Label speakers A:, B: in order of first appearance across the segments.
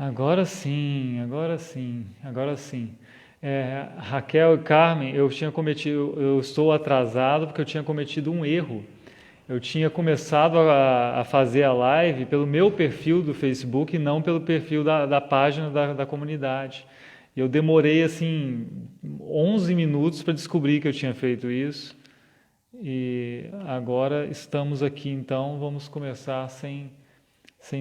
A: Agora sim, agora sim, agora sim. Raquel e Carmen, eu estou atrasado porque eu tinha cometido um erro. Eu tinha começado a fazer a live pelo meu perfil do Facebook e não pelo perfil da página da comunidade. E eu demorei assim 11 minutos para descobrir que eu tinha feito isso. E agora estamos aqui, então vamos começar sem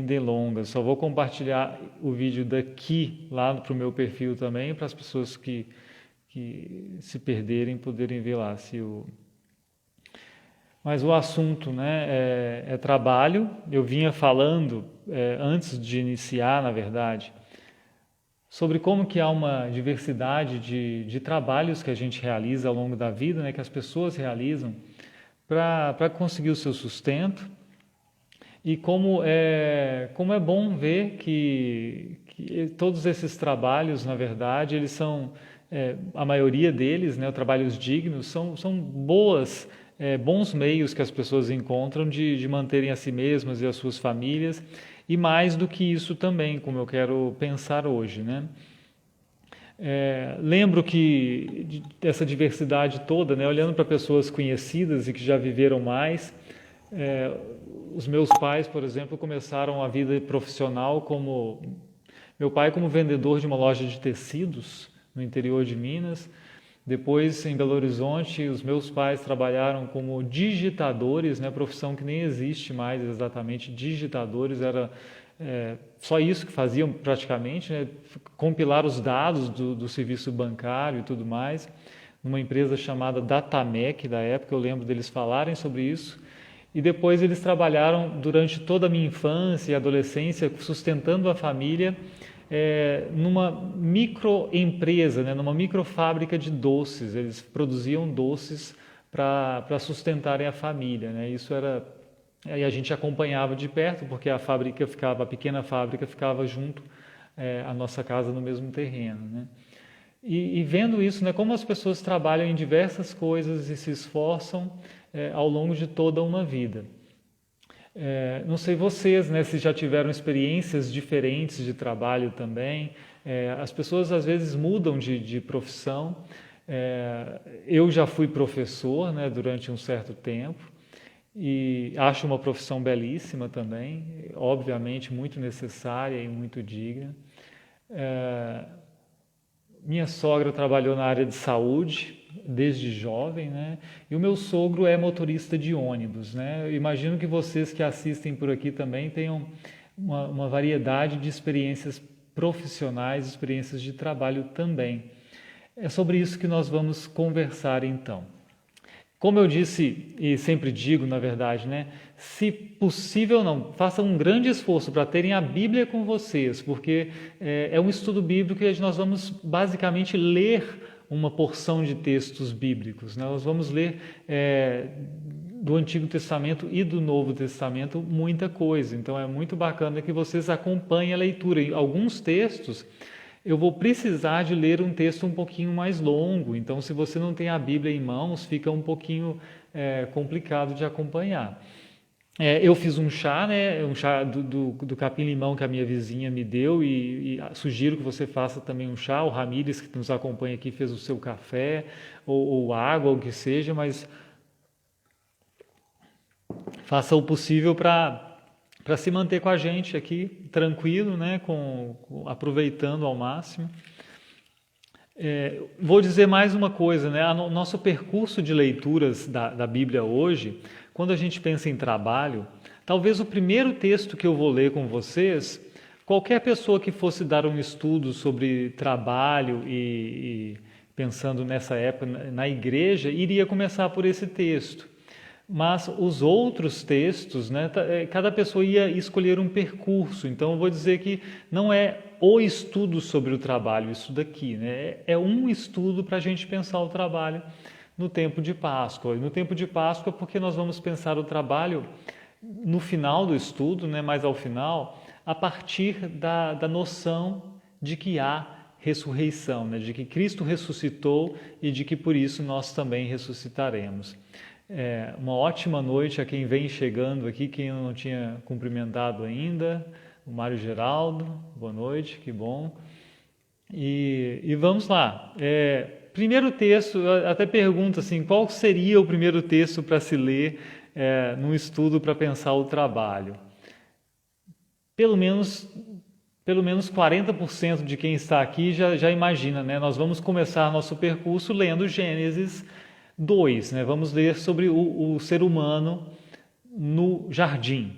A: delongas. Só vou compartilhar o vídeo daqui lá para o meu perfil também, para as pessoas que se perderem poderem ver lá. Mas o assunto, né, é trabalho. Eu vinha falando, antes de iniciar, na verdade, sobre como que há uma diversidade de trabalhos que a gente realiza ao longo da vida, né, que as pessoas realizam para conseguir o seu sustento. E como é bom ver que todos esses trabalhos, na verdade, eles são, a maioria deles, né, trabalhos dignos, são bons meios que as pessoas encontram de manterem a si mesmas e as suas famílias, e mais do que isso também, como eu quero pensar hoje, né? Lembro que dessa diversidade toda, né, olhando para pessoas conhecidas e que já viveram mais, é, os meus pais, por exemplo, começaram a vida profissional como meu pai como vendedor de uma loja de tecidos no interior de Minas. Depois, em Belo Horizonte, os meus pais trabalharam como digitadores, né, profissão que nem existe mais exatamente. Digitadores era só isso que faziam praticamente, né, compilar os dados do serviço bancário e tudo mais, numa empresa chamada Datamec da época, eu lembro deles falarem sobre isso. E depois eles trabalharam durante toda a minha infância e adolescência, sustentando a família numa microempresa, né, numa microfábrica de doces. Eles produziam doces para sustentarem a família, né? Isso era e a gente acompanhava de perto, porque a pequena fábrica ficava junto à nossa casa no mesmo terreno, né? E vendo isso, né, como as pessoas trabalham em diversas coisas e se esforçam ao longo de toda uma vida. Não sei vocês, né, se já tiveram experiências diferentes de trabalho também. As pessoas às vezes mudam de profissão. Eu já fui professor, né, durante um certo tempo e acho uma profissão belíssima também, obviamente muito necessária e muito digna. Minha sogra trabalhou na área de saúde desde jovem, né? E o meu sogro é motorista de ônibus, né? Eu imagino que vocês que assistem por aqui também tenham uma variedade de experiências profissionais, experiências de trabalho também. É sobre isso que nós vamos conversar então. Como eu disse e sempre digo, na verdade, né? Se possível não, façam um grande esforço para terem a Bíblia com vocês, porque é um estudo bíblico e nós vamos basicamente ler uma porção de textos bíblicos, né? Nós vamos ler do Antigo Testamento e do Novo Testamento muita coisa, então é muito bacana que vocês acompanhem a leitura. Em alguns textos eu vou precisar de ler um texto um pouquinho mais longo, então se você não tem a Bíblia em mãos, fica um pouquinho complicado de acompanhar. Eu fiz um chá, né, um chá do capim-limão que a minha vizinha me deu e sugiro que você faça também um chá. O Ramires, que nos acompanha aqui, fez o seu café ou água, ou o que seja, mas faça o possível para se manter com a gente aqui tranquilo, né, aproveitando ao máximo. Vou dizer mais uma coisa, né? Nosso percurso de leituras da Bíblia hoje, quando a gente pensa em trabalho, talvez o primeiro texto que eu vou ler com vocês, qualquer pessoa que fosse dar um estudo sobre trabalho e pensando nessa época na igreja, iria começar por esse texto. Mas os outros textos, né, cada pessoa ia escolher um percurso. Então eu vou dizer que não é o estudo sobre o trabalho, isso daqui, né? É um estudo para a gente pensar o trabalho no tempo de Páscoa. E no tempo de Páscoa, porque nós vamos pensar o trabalho no final do estudo, né, mais ao final, a partir da noção de que há ressurreição, né, de que Cristo ressuscitou e de que por isso nós também ressuscitaremos. Uma ótima noite a quem vem chegando aqui, quem eu não tinha cumprimentado ainda. o Mário Geraldo, boa noite, que bom. E vamos lá. Primeiro texto, eu até pergunto assim, qual seria o primeiro texto para se ler num estudo para pensar o trabalho? Pelo menos 40% de quem está aqui já imagina, né? Nós vamos começar nosso percurso lendo Gênesis 2, né? Vamos ler sobre o ser humano no jardim.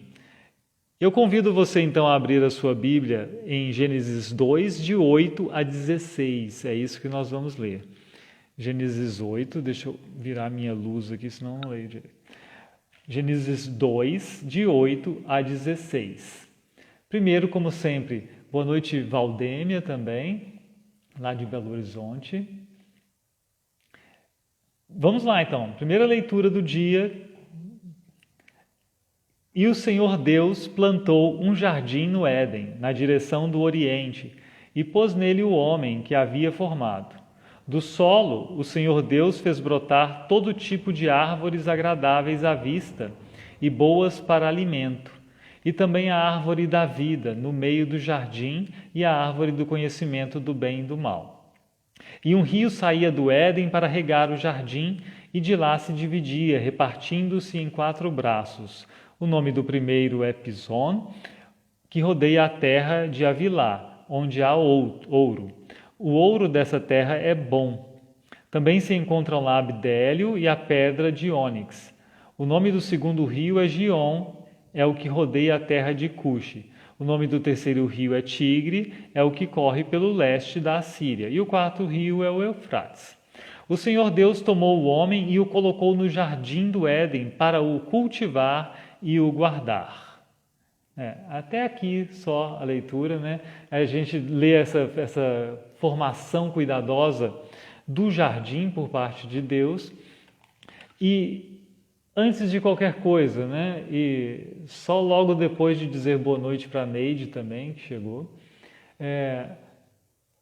A: Eu convido você então a abrir a sua Bíblia em Gênesis 2, de 8 a 16. É isso que nós vamos ler. Gênesis 8, deixa eu virar minha luz aqui, senão não leio direito. Gênesis 2, de 8 a 16. Primeiro, como sempre, boa noite, Valdêmia também, lá de Belo Horizonte. Vamos lá então, primeira leitura do dia. E o Senhor Deus plantou um jardim no Éden, na direção do Oriente, e pôs nele o homem que havia formado. Do solo, o Senhor Deus fez brotar todo tipo de árvores agradáveis à vista e boas para alimento, e também a árvore da vida no meio do jardim e a árvore do conhecimento do bem e do mal. E um rio saía do Éden para regar o jardim, e de lá se dividia, repartindo-se em 4 braços. O nome do primeiro é Pison, que rodeia a terra de Avilá, onde há ouro. O ouro dessa terra é bom. Também se encontram lá bdélio e a pedra de ônix. O nome do segundo rio é Gion, é o que rodeia a terra de Cuxi. O nome do terceiro rio é Tigre, é o que corre pelo leste da Assíria. E o quarto rio é o Eufrates. O Senhor Deus tomou o homem e o colocou no jardim do Éden para o cultivar e o guardar. Até aqui só a leitura, né? A gente lê essa formação cuidadosa do jardim por parte de Deus. E antes de qualquer coisa, né? E só logo depois de dizer boa noite para a Neide também, que chegou,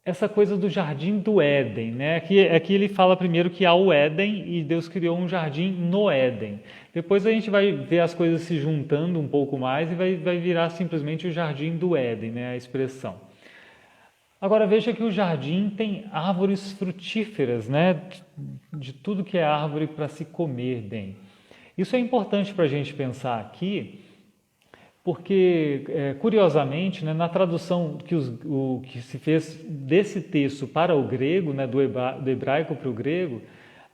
A: essa coisa do jardim do Éden, né? Aqui ele fala primeiro que há o Éden e Deus criou um jardim no Éden. Depois a gente vai ver as coisas se juntando um pouco mais e vai virar simplesmente o jardim do Éden, né? A expressão. Agora veja que o jardim tem árvores frutíferas, né? De tudo que é árvore para se comer bem. Isso é importante para a gente pensar aqui, porque, curiosamente, né, na tradução que se fez desse texto para o grego, né, do hebraico para o grego,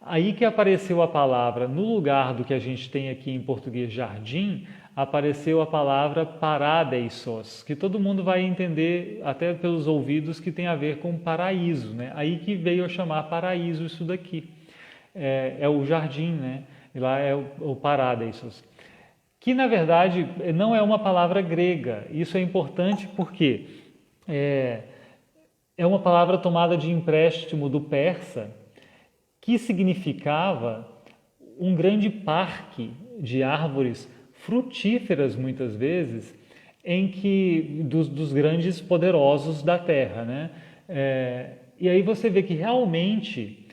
A: aí que apareceu a palavra, no lugar do que a gente tem aqui em português jardim, apareceu a palavra paradeissos, que todo mundo vai entender, até pelos ouvidos, que tem a ver com paraíso, né? Aí que veio a chamar paraíso isso daqui. É o jardim, né? E lá é o paradeissos. Que, na verdade, não é uma palavra grega. Isso é importante porque é uma palavra tomada de empréstimo do persa, que significava um grande parque de árvores frutíferas, muitas vezes, dos grandes poderosos da terra, né? E aí você vê que realmente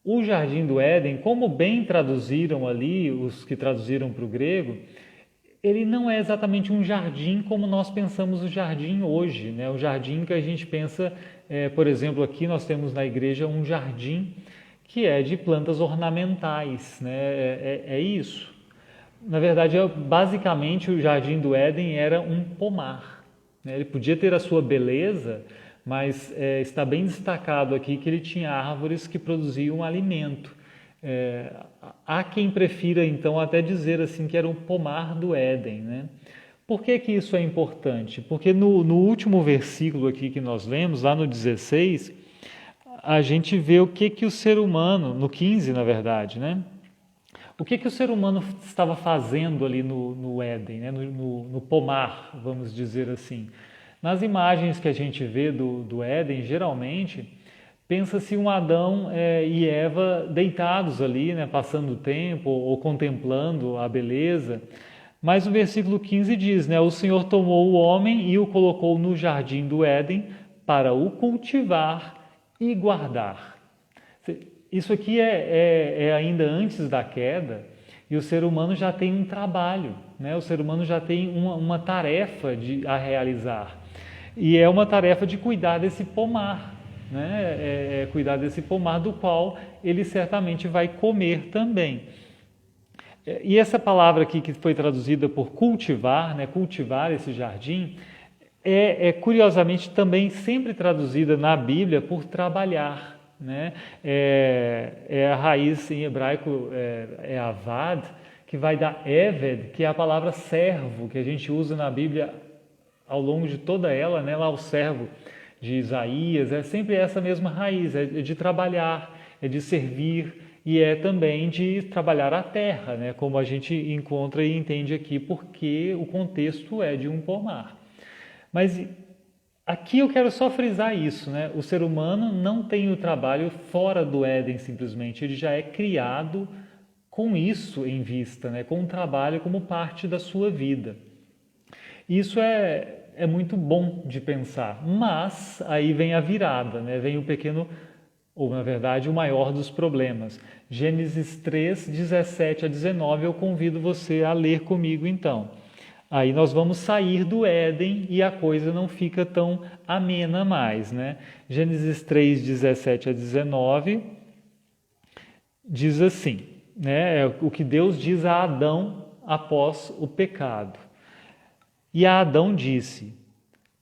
A: o Jardim do Éden, como bem traduziram ali, os que traduziram para o grego, ele não é exatamente um jardim como nós pensamos o jardim hoje, né? O jardim que a gente pensa, por exemplo, aqui nós temos na igreja um jardim que é de plantas ornamentais, né? É isso. Na verdade, basicamente o Jardim do Éden era um pomar, né? Ele podia ter a sua beleza, mas está bem destacado aqui que ele tinha árvores que produziam alimento. Há quem prefira então até dizer assim que era um pomar do Éden, né? Por que que isso é importante? Porque no último versículo aqui que nós lemos, lá no 16, a gente vê o que o ser humano, no 15 na verdade, né? O que o ser humano estava fazendo ali no Éden, né? no pomar, vamos dizer assim. Nas imagens que a gente vê do Éden, geralmente, pensa-se um Adão e Eva deitados ali, né, passando o tempo ou contemplando a beleza. Mas o versículo 15 diz, né, o Senhor tomou o homem e o colocou no jardim do Éden para o cultivar e guardar. Isso aqui é ainda antes da queda, E o ser humano já tem um trabalho, né? O ser humano já tem uma tarefa a realizar. E é uma tarefa de cuidar desse pomar, né? Cuidar desse pomar do qual ele certamente vai comer também. E essa palavra aqui que foi traduzida por cultivar, né? Cultivar esse jardim, curiosamente também sempre traduzida na Bíblia por trabalhar, né? A raiz em hebraico avad, que vai dar eved, que é a palavra servo, que a gente usa na Bíblia ao longo de toda ela, né? Lá o servo de Isaías, é sempre essa mesma raiz, é de trabalhar, é de servir e é também de trabalhar a terra, né? Como a gente encontra e entende aqui, porque o contexto é de um pomar. Mas aqui eu quero só frisar isso, né? O ser humano não tem o trabalho fora do Éden simplesmente, ele já é criado com isso em vista, né? Com o trabalho como parte da sua vida. Isso é muito bom de pensar, mas aí vem a virada, né? Vem o pequeno, ou na verdade o maior dos problemas. Gênesis 3, 17 a 19, eu convido você a ler comigo então. Aí nós vamos sair do Éden e a coisa não fica tão amena mais, né? Gênesis 3, 17 a 19 diz assim, né? O que Deus diz a Adão após o pecado. E a Adão disse: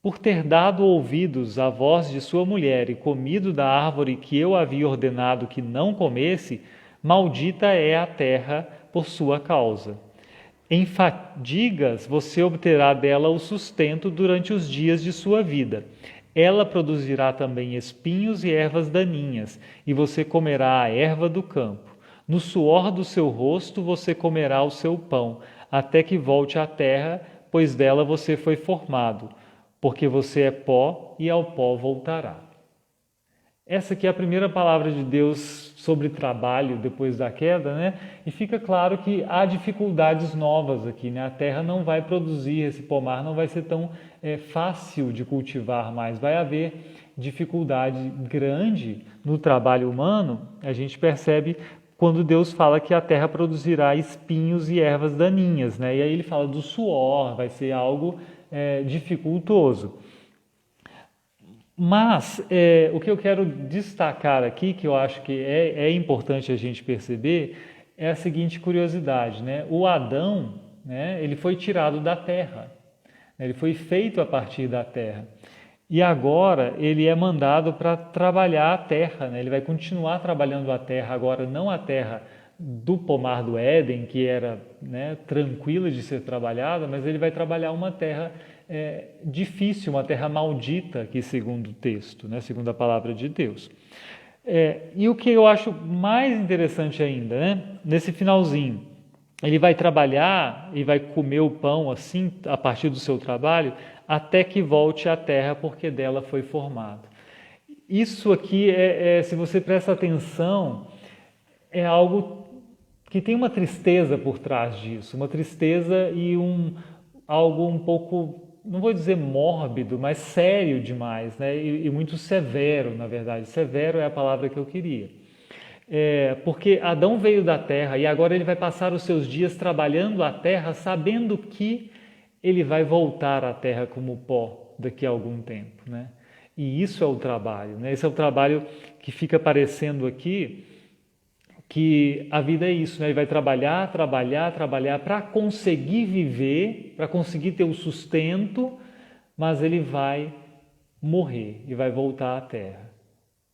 A: por ter dado ouvidos à voz de sua mulher e comido da árvore que eu havia ordenado que não comesse, maldita é a terra por sua causa. Em fadigas você obterá dela o sustento durante os dias de sua vida. Ela produzirá também espinhos e ervas daninhas, e você comerá a erva do campo. No suor do seu rosto você comerá o seu pão, até que volte à terra, pois dela você foi formado, porque você é pó e ao pó voltará. Essa aqui é a primeira palavra de Deus sobre trabalho depois da queda, né? E fica claro que há dificuldades novas aqui, né? A terra não vai produzir, esse pomar não vai ser tão fácil de cultivar mais. Vai haver dificuldade grande no trabalho humano, a gente percebe quando Deus fala que a terra produzirá espinhos e ervas daninhas, né? E aí ele fala do suor, vai ser algo dificultoso. Mas o que eu quero destacar aqui, que eu acho que é importante a gente perceber, é a seguinte curiosidade, né? O Adão, né, ele foi tirado da terra, né? Ele foi feito a partir da terra. E agora ele é mandado para trabalhar a terra, né? Ele vai continuar trabalhando a terra, agora não a terra do pomar do Éden, que era, né, tranquila de ser trabalhada, mas ele vai trabalhar uma terra difícil, uma terra maldita, aqui segundo o texto, né, segundo a palavra de Deus. E o que eu acho mais interessante ainda, né, nesse finalzinho, ele vai trabalhar e vai comer o pão assim, a partir do seu trabalho, até que volte à terra, porque dela foi formado. Isso aqui, se você presta atenção, é algo que tem uma tristeza por trás disso, uma tristeza e algo um pouco, não vou dizer mórbido, mas sério demais, né? E muito severo, na verdade. Severo é a palavra que eu queria. Porque Adão veio da terra e agora ele vai passar os seus dias trabalhando a terra, sabendo que ele vai voltar à terra como pó daqui a algum tempo, né? E isso é o trabalho, né? Esse é o trabalho que fica aparecendo aqui, que a vida é isso, né? Ele vai trabalhar para conseguir viver, para conseguir ter o sustento, mas ele vai morrer e vai voltar à terra,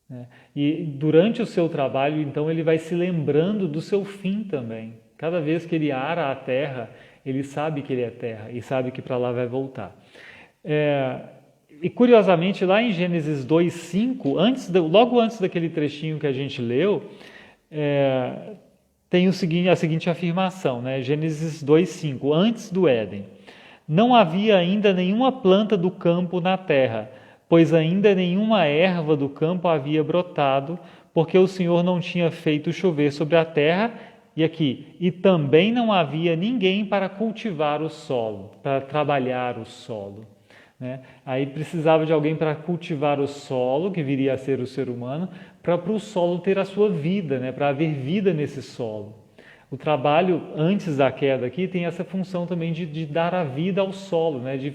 A: né? E durante o seu trabalho, então, ele vai se lembrando do seu fim também. Cada vez que ele ara a terra, ele sabe que ele é terra e sabe que para lá vai voltar. E curiosamente, lá em Gênesis 2:5, logo antes daquele trechinho que a gente leu, tem a seguinte afirmação, né? Gênesis 2:5, antes do Éden. Não havia ainda nenhuma planta do campo na terra, pois ainda nenhuma erva do campo havia brotado, porque o Senhor não tinha feito chover sobre a terra, e também não havia ninguém para cultivar o solo, para trabalhar o solo, né? Aí precisava de alguém para cultivar o solo, que viria a ser o ser humano, para o solo ter a sua vida, né? Para haver vida nesse solo. O trabalho antes da queda aqui tem essa função também de dar a vida ao solo, né? De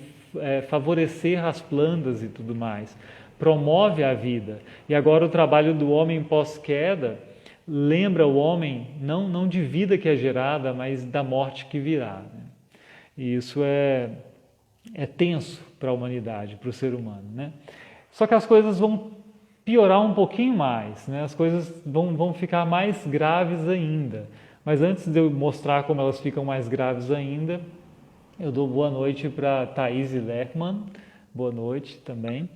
A: favorecer as plantas e tudo mais. Promove a vida. E agora o trabalho do homem pós-queda lembra o homem não de vida que é gerada, mas da morte que virá, né? E isso é tenso para a humanidade, para o ser humano, né? Só que as coisas vão piorar um pouquinho mais, né? As coisas vão ficar mais graves ainda. Mas antes de eu mostrar como elas ficam mais graves ainda, eu dou boa noite para Thaís Lechmann, boa noite também.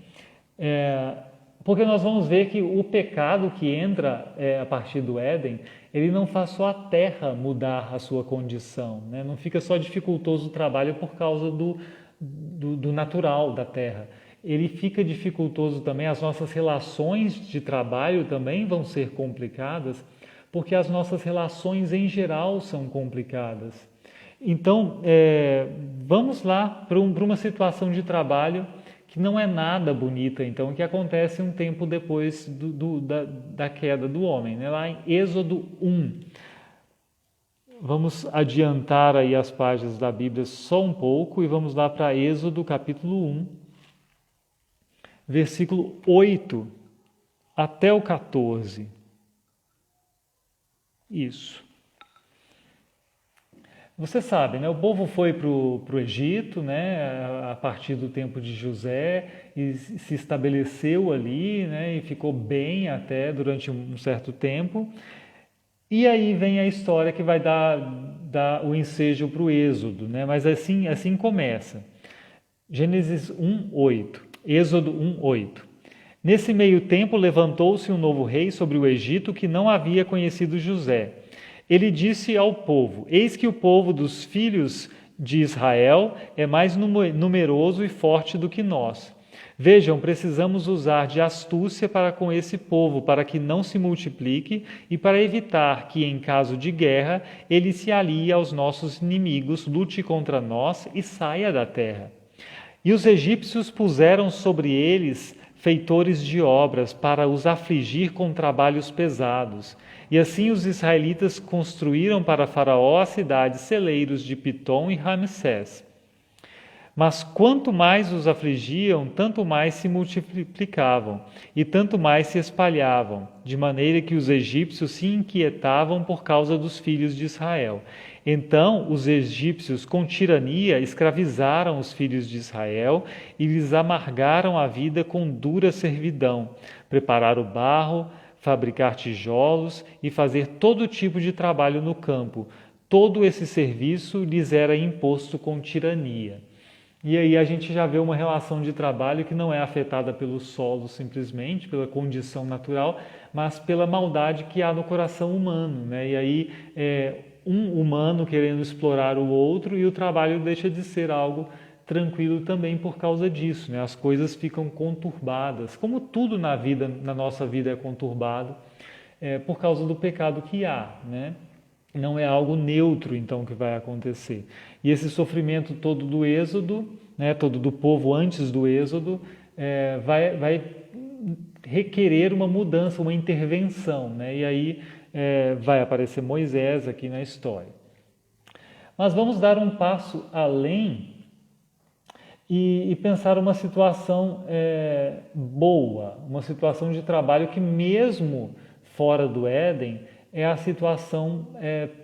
A: Porque nós vamos ver que o pecado que entra a partir do Éden, ele não faz só a terra mudar a sua condição, né? Não fica só dificultoso o trabalho por causa do natural da terra. Ele fica dificultoso também, as nossas relações de trabalho também vão ser complicadas, porque as nossas relações em geral são complicadas. Então, vamos lá para uma situação de trabalho que não é nada bonita, então, que acontece um tempo depois da queda do homem, né? Lá em Êxodo 1. Vamos adiantar aí as páginas da Bíblia só um pouco e vamos lá para Êxodo capítulo 1, versículo 8 até o 14. Isso. Você sabe, né? O povo foi para o Egito, né? A partir do tempo de José, e se estabeleceu ali, né? E ficou bem até durante um certo tempo. E aí vem a história que vai dar o ensejo para o Êxodo, né? Mas assim começa. Gênesis 1:8, Êxodo 1:8. Nesse meio tempo levantou-se um novo rei sobre o Egito que não havia conhecido José. Ele disse ao povo: eis que o povo dos filhos de Israel é mais numeroso e forte do que nós. Vejam, precisamos usar de astúcia para com esse povo, para que não se multiplique e para evitar que, em caso de guerra, ele se alie aos nossos inimigos, lute contra nós e saia da terra. E os egípcios puseram sobre eles feitores de obras para os afligir com trabalhos pesados. E assim os israelitas construíram para Faraó as cidades celeiros de Pitom e Ramsés. Mas quanto mais os afligiam, tanto mais se multiplicavam e tanto mais se espalhavam, de maneira que os egípcios se inquietavam por causa dos filhos de Israel. Então os egípcios, com tirania, escravizaram os filhos de Israel e lhes amargaram a vida com dura servidão, preparar o barro, fabricar tijolos e fazer todo tipo de trabalho no campo. Todo esse serviço lhes era imposto com tirania. E aí a gente já vê uma relação de trabalho que não é afetada pelo solo simplesmente, pela condição natural, mas pela maldade que há no coração humano, né? E aí um humano querendo explorar o outro e o trabalho deixa de ser algo tranquilo também por causa disso, né? As coisas ficam conturbadas, como tudo na nossa vida é conturbado, por causa do pecado que há, né? Não é algo neutro, então, que vai acontecer. E esse sofrimento todo do Êxodo, né, todo do povo antes do Êxodo, vai requerer uma mudança, uma intervenção, né? E aí vai aparecer Moisés aqui na história. Mas vamos dar um passo além e pensar uma situação boa, uma situação de trabalho que mesmo fora do Éden, é a situação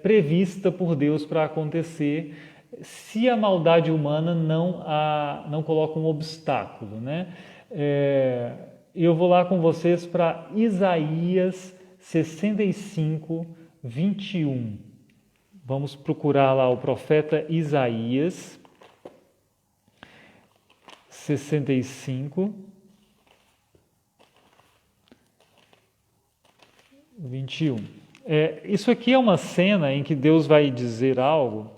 A: prevista por Deus para acontecer se a maldade humana não coloca um obstáculo, né? Eu vou lá com vocês para Isaías 65, 21. Vamos procurar lá o profeta Isaías 65, 21. Isso aqui é uma cena em que Deus vai dizer algo.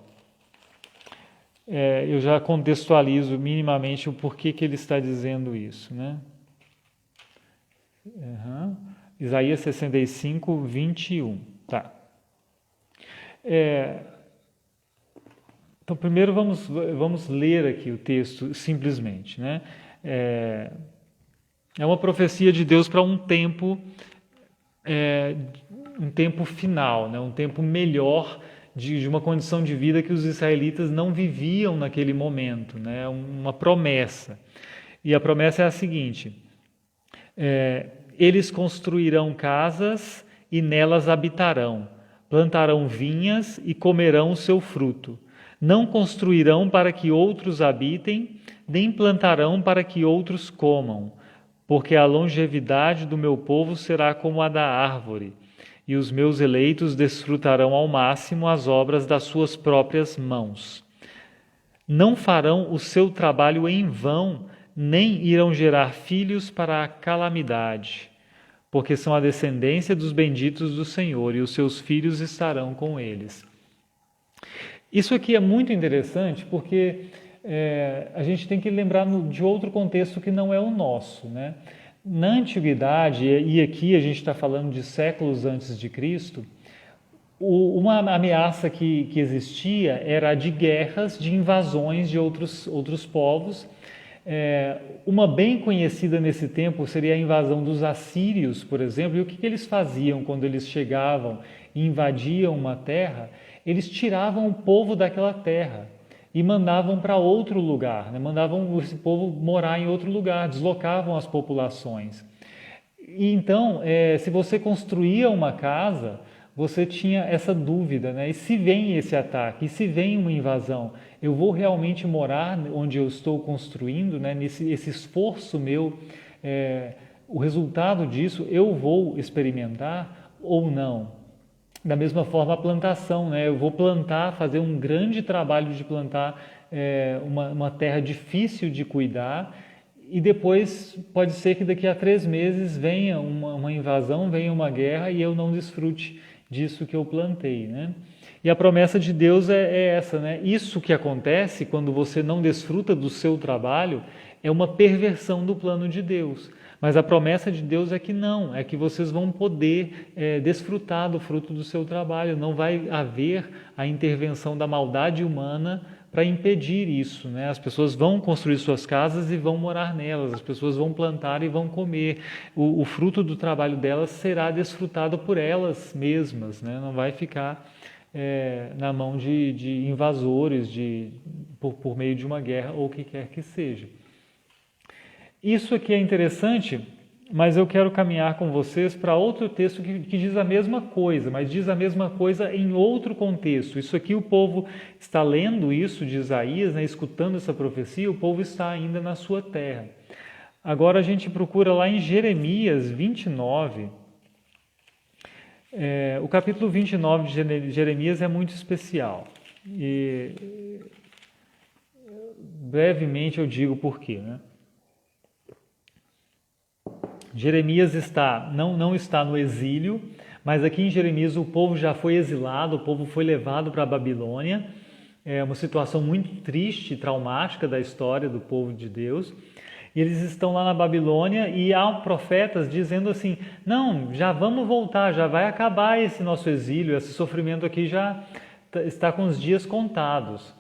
A: Eu já contextualizo minimamente o porquê que ele está dizendo isso, né? Isaías 65, 21. Tá. Então, primeiro vamos ler aqui o texto simplesmente, né? É uma profecia de Deus para um tempo final, né? Um tempo melhor de uma condição de vida que os israelitas não viviam naquele momento, né? Uma promessa. E a promessa é a seguinte: eles construirão casas e nelas habitarão, plantarão vinhas e comerão o seu fruto. Não construirão para que outros habitem, nem plantarão para que outros comam, porque a longevidade do meu povo será como a da árvore, e os meus eleitos desfrutarão ao máximo as obras das suas próprias mãos. Não farão o seu trabalho em vão, nem irão gerar filhos para a calamidade, porque são a descendência dos benditos do Senhor, e os seus filhos estarão com eles. Isso aqui é muito interessante porque a gente tem que lembrar de outro contexto que não é o nosso, né? Na antiguidade, e aqui a gente está falando de séculos antes de Cristo, uma ameaça que existia era a de guerras, de invasões de outros povos. Uma bem conhecida nesse tempo seria a invasão dos assírios, por exemplo. E o que eles faziam quando eles chegavam e invadiam uma terra? Eles tiravam o povo daquela terra e mandavam para outro lugar, né? Mandavam esse povo morar em outro lugar, deslocavam as populações. E então, se você construía uma casa, você tinha essa dúvida, né? E se vem esse ataque, e se vem uma invasão, eu vou realmente morar onde eu estou construindo, né? Esse esforço meu, o resultado disso eu vou experimentar ou não? Da mesma forma a plantação, né? Eu vou plantar, fazer um grande trabalho de plantar uma terra difícil de cuidar, e depois pode ser que daqui a 3 meses venha uma invasão, venha uma guerra e eu não desfrute disso que eu plantei, né? E a promessa de Deus é essa, né? Isso que acontece quando você não desfruta do seu trabalho é uma perversão do plano de Deus. Mas a promessa de Deus é que não, é que vocês vão poder desfrutar do fruto do seu trabalho. Não vai haver a intervenção da maldade humana para impedir isso, né? As pessoas vão construir suas casas e vão morar nelas, as pessoas vão plantar e vão comer. O fruto do trabalho delas será desfrutado por elas mesmas, né? Não vai ficar na mão de invasores, por meio de uma guerra ou o que quer que seja. Isso aqui é interessante, mas eu quero caminhar com vocês para outro texto que diz a mesma coisa, mas diz a mesma coisa em outro contexto. Isso aqui o povo está lendo isso de Isaías, né, escutando essa profecia, o povo está ainda na sua terra. Agora a gente procura lá em Jeremias 29. O capítulo 29 de Jeremias é muito especial. E brevemente eu digo por quê, né? Jeremias não está no exílio, mas aqui em Jeremias o povo já foi exilado, o povo foi levado para a Babilônia. É uma situação muito triste, traumática da história do povo de Deus. E eles estão lá na Babilônia e há profetas dizendo assim: não, já vamos voltar, já vai acabar esse nosso exílio, esse sofrimento aqui já está com os dias contados.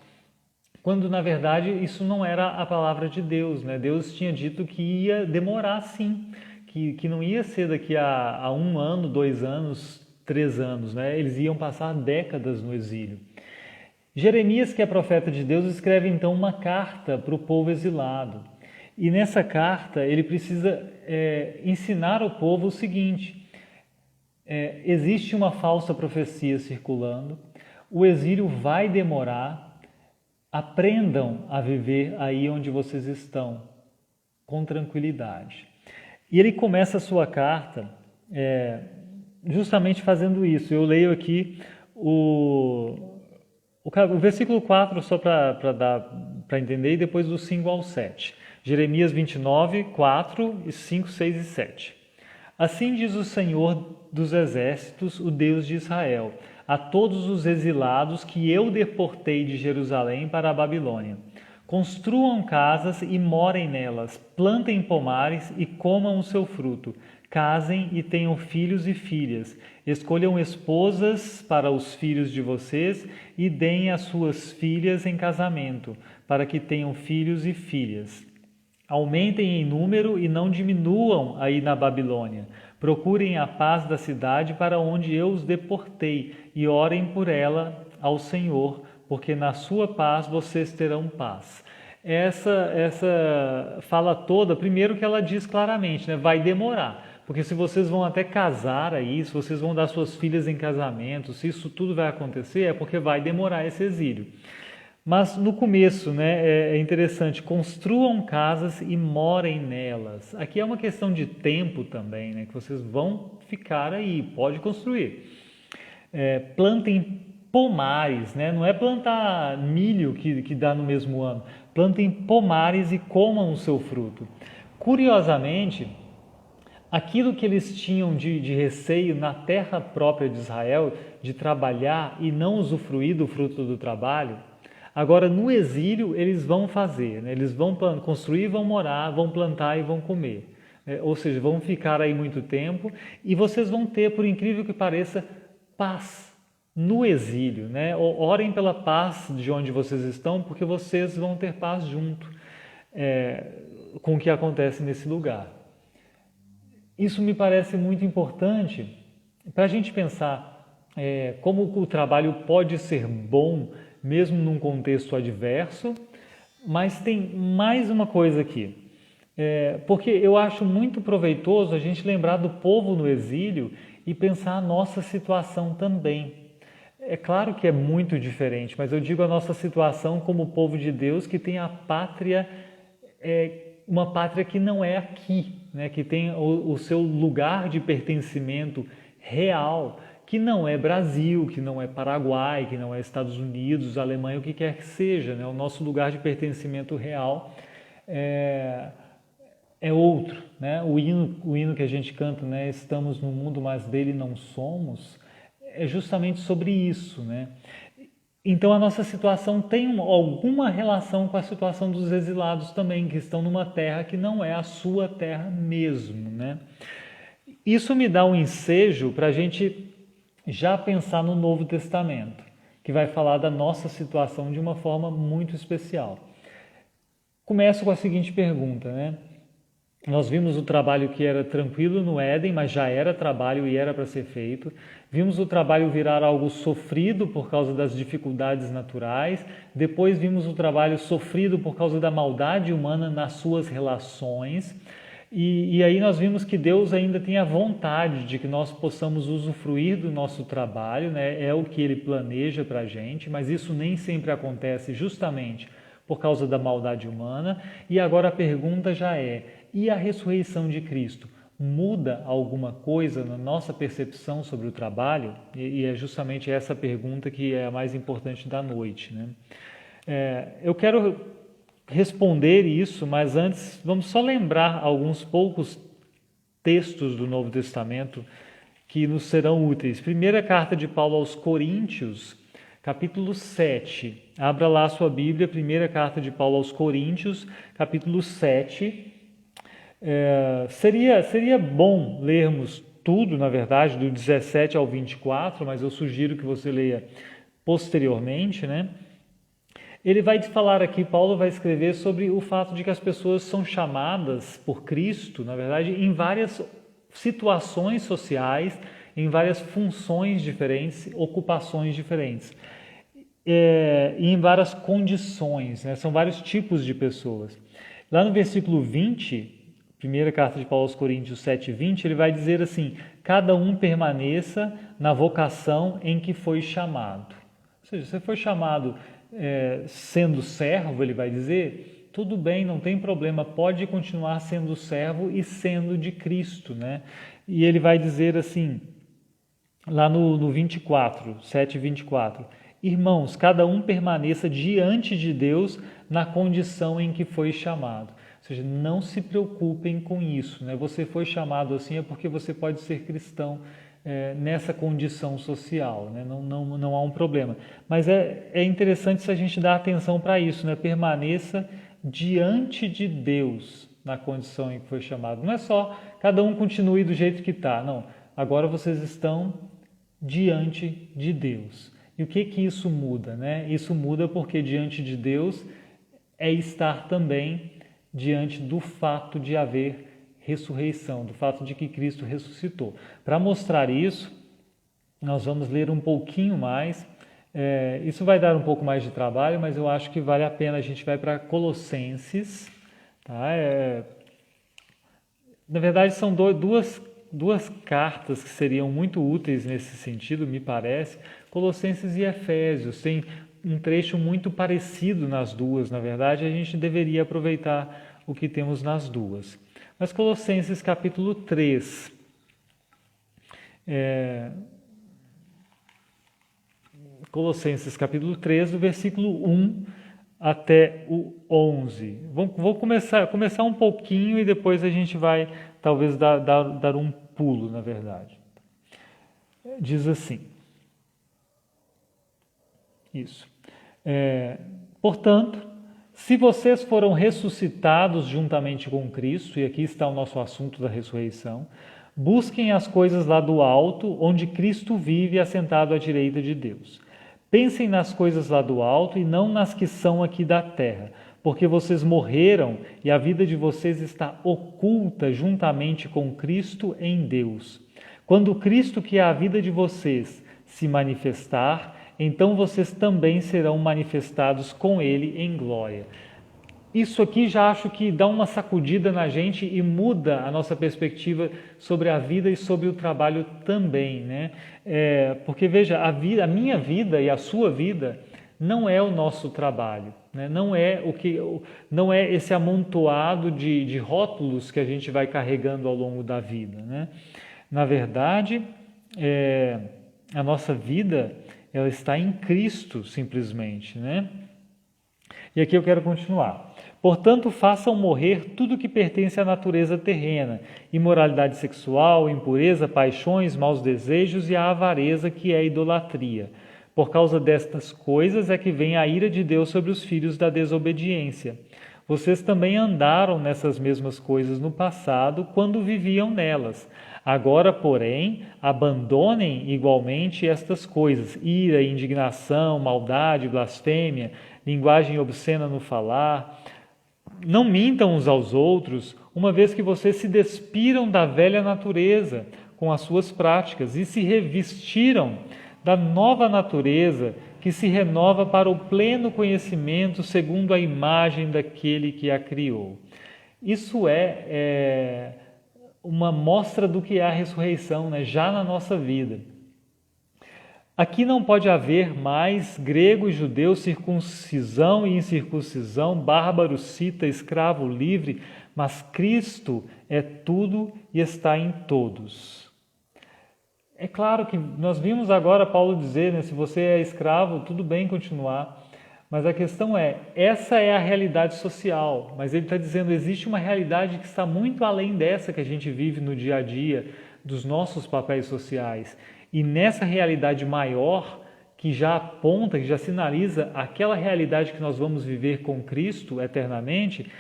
A: Quando, na verdade, isso não era a palavra de Deus, né? Deus tinha dito que ia demorar sim, que não ia ser daqui a 1 ano, 2 anos, 3 anos, né? Eles iam passar décadas no exílio. Jeremias, que é profeta de Deus, escreve então uma carta para o povo exilado. E nessa carta ele precisa ensinar ao povo o seguinte: existe uma falsa profecia circulando, o exílio vai demorar, aprendam a viver aí onde vocês estão, com tranquilidade. E ele começa a sua carta justamente fazendo isso. Eu leio aqui o versículo 4 só para entender, e depois do 5 ao 7. Jeremias 29, 4, 5, 6 e 7. Assim diz o Senhor dos Exércitos, o Deus de Israel, a todos os exilados que eu deportei de Jerusalém para a Babilônia: construam casas e morem nelas, plantem pomares e comam o seu fruto, casem e tenham filhos e filhas, escolham esposas para os filhos de vocês e deem as suas filhas em casamento, para que tenham filhos e filhas. Aumentem em número e não diminuam aí na Babilônia. Procurem a paz da cidade para onde eu os deportei e orem por ela ao Senhor, porque na sua paz vocês terão paz. Essa fala toda, primeiro que ela diz claramente, né, vai demorar. Porque se vocês vão até casar aí, se vocês vão dar suas filhas em casamento, se isso tudo vai acontecer, é porque vai demorar esse exílio. Mas no começo, né, é interessante, construam casas e morem nelas. Aqui é uma questão de tempo também, né, que vocês vão ficar aí, pode construir. Plantem pomares, né, não é plantar milho que dá no mesmo ano. Plantem pomares e comam o seu fruto. Curiosamente, aquilo que eles tinham de receio na terra própria de Israel, de trabalhar e não usufruir do fruto do trabalho, agora no exílio eles vão fazer, né? Eles vão construir, vão morar, vão plantar e vão comer. Ou seja, vão ficar aí muito tempo e vocês vão ter, por incrível que pareça, paz no exílio, né? Orem pela paz de onde vocês estão, porque vocês vão ter paz junto com o que acontece nesse lugar. Isso me parece muito importante para a gente pensar como o trabalho pode ser bom, mesmo num contexto adverso, mas tem mais uma coisa aqui. Porque eu acho muito proveitoso a gente lembrar do povo no exílio e pensar a nossa situação também. É claro que é muito diferente, mas eu digo a nossa situação como povo de Deus que tem a pátria, uma pátria que não é aqui, né? Que tem o seu lugar de pertencimento real, que não é Brasil, que não é Paraguai, que não é Estados Unidos, Alemanha, o que quer que seja, né? O nosso lugar de pertencimento real é outro, né? O hino que a gente canta, né? Estamos no mundo, mas dele não somos, é justamente sobre isso, né? Então a nossa situação tem alguma relação com a situação dos exilados também, que estão numa terra que não é a sua terra mesmo, né? Isso me dá um ensejo para a gente já pensar no Novo Testamento, que vai falar da nossa situação de uma forma muito especial. Começo com a seguinte pergunta, né? Nós vimos o trabalho que era tranquilo no Éden, mas já era trabalho e era para ser feito. Vimos o trabalho virar algo sofrido por causa das dificuldades naturais. Depois vimos o trabalho sofrido por causa da maldade humana nas suas relações. E aí nós vimos que Deus ainda tem a vontade de que nós possamos usufruir do nosso trabalho, né? É o que Ele planeja para a gente, mas isso nem sempre acontece justamente por causa da maldade humana. E agora a pergunta já e a ressurreição de Cristo muda alguma coisa na nossa percepção sobre o trabalho? E é justamente essa pergunta que é a mais importante da noite, né? Eu quero responder isso, mas antes vamos só lembrar alguns poucos textos do Novo Testamento que nos serão úteis. Primeira carta de Paulo aos Coríntios, capítulo 7. Abra lá a sua Bíblia, primeira carta de Paulo aos Coríntios, capítulo 7. Seria bom lermos tudo, na verdade, do 17 ao 24, mas eu sugiro que você leia posteriormente, né? Ele vai falar aqui, Paulo vai escrever sobre o fato de que as pessoas são chamadas por Cristo, na verdade, em várias situações sociais, em várias funções diferentes, ocupações diferentes, e em várias condições, né? São vários tipos de pessoas. Lá no versículo 20, primeira carta de Paulo aos Coríntios 7:20, ele vai dizer assim: cada um permaneça na vocação em que foi chamado. Ou seja, você foi chamado sendo servo, ele vai dizer, tudo bem, não tem problema, pode continuar sendo servo e sendo de Cristo, né? E ele vai dizer assim, lá no 24, 7:24, irmãos, cada um permaneça diante de Deus na condição em que foi chamado. Ou seja, não se preocupem com isso, né? Você foi chamado assim é porque você pode ser cristão nessa condição social, né? Não há um problema. Mas é interessante se a gente dar atenção para isso, né? Permaneça diante de Deus na condição em que foi chamado. Não é só cada um continue do jeito que está, não. Agora vocês estão diante de Deus. E o que isso muda, né? Isso muda porque diante de Deus é estar também diante do fato de haver ressurreição, do fato de que Cristo ressuscitou. Para mostrar isso, nós vamos ler um pouquinho mais Isso vai dar um pouco mais de trabalho, mas eu acho que vale a pena. A gente vai para Colossenses, tá? Na verdade, são duas cartas que seriam muito úteis nesse sentido, me parece. Colossenses e Efésios tem um trecho muito parecido nas duas. Na verdade, a gente deveria aproveitar o que temos nas duas. Mas Colossenses capítulo 3. Colossenses capítulo 3, do versículo 1 até o 11. Vou começar um pouquinho e depois a gente vai talvez dar um pulo, na verdade. Diz assim. Isso. Portanto, se vocês foram ressuscitados juntamente com Cristo, e aqui está o nosso assunto da ressurreição, busquem as coisas lá do alto, onde Cristo vive assentado à direita de Deus. Pensem nas coisas lá do alto e não nas que são aqui da terra, porque vocês morreram e a vida de vocês está oculta juntamente com Cristo em Deus. Quando Cristo, que é a vida de vocês, se manifestar, então vocês também serão manifestados com Ele em glória. Isso aqui já acho que dá uma sacudida na gente e muda a nossa perspectiva sobre a vida e sobre o trabalho também, né? Porque veja, a minha vida e a sua vida não é o nosso trabalho, né? Não é esse amontoado de rótulos que a gente vai carregando ao longo da vida, né? Na verdade, a nossa vida ela está em Cristo simplesmente, né? E aqui eu quero continuar. Portanto, façam morrer tudo que pertence à natureza terrena, imoralidade sexual, impureza, paixões, maus desejos e a avareza, que é a idolatria. Por causa destas coisas é que vem a ira de Deus sobre os filhos da desobediência. Vocês também andaram nessas mesmas coisas no passado, quando viviam nelas. Agora, porém, abandonem igualmente estas coisas: ira, indignação, maldade, blasfêmia, linguagem obscena no falar. Não mintam uns aos outros, uma vez que vocês se despiram da velha natureza com as suas práticas e se revestiram da nova natureza que se renova para o pleno conhecimento segundo a imagem daquele que a criou. Isso é uma mostra do que é a ressurreição, né? Já na nossa vida. Aqui não pode haver mais grego e judeu, circuncisão e incircuncisão, bárbaro, cita, escravo, livre, mas Cristo é tudo e está em todos. É claro que nós vimos agora Paulo dizer, né, se você é escravo, tudo bem continuar, mas a questão essa é a realidade social, mas ele está dizendo, existe uma realidade que está muito além dessa que a gente vive no dia a dia, dos nossos papéis sociais. E nessa realidade maior, que já aponta, que já sinaliza aquela realidade que nós vamos viver com Cristo eternamente,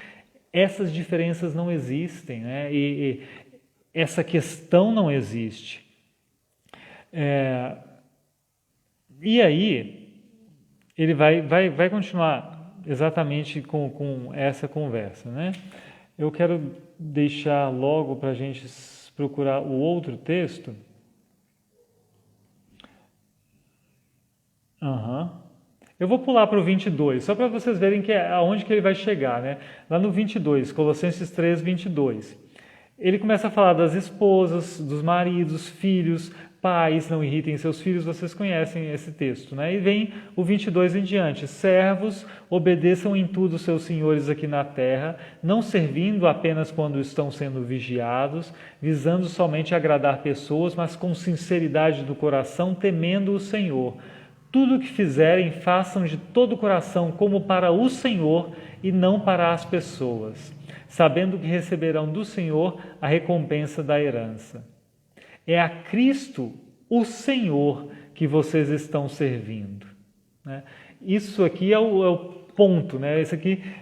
A: essas diferenças não existem, né? E essa questão não existe. E aí, ele vai continuar exatamente com essa conversa, né? Eu quero deixar logo para a gente procurar o outro texto. Eu vou pular para o 22, só para vocês verem aonde que ele vai chegar, né? Lá no 22, Colossenses 3, 22. Ele começa a falar das esposas, dos maridos, filhos, pais, não irritem seus filhos, vocês conhecem esse texto, né? E vem o 22 em diante. Servos, obedeçam em tudo seus senhores aqui na terra, não servindo apenas quando estão sendo vigiados, visando somente agradar pessoas, mas com sinceridade do coração, temendo o Senhor. Tudo o que fizerem, façam de todo o coração como para o Senhor e não para as pessoas, sabendo que receberão do Senhor a recompensa da herança. É a Cristo, o Senhor, que vocês estão servindo, né? Isso aqui é o ponto, né?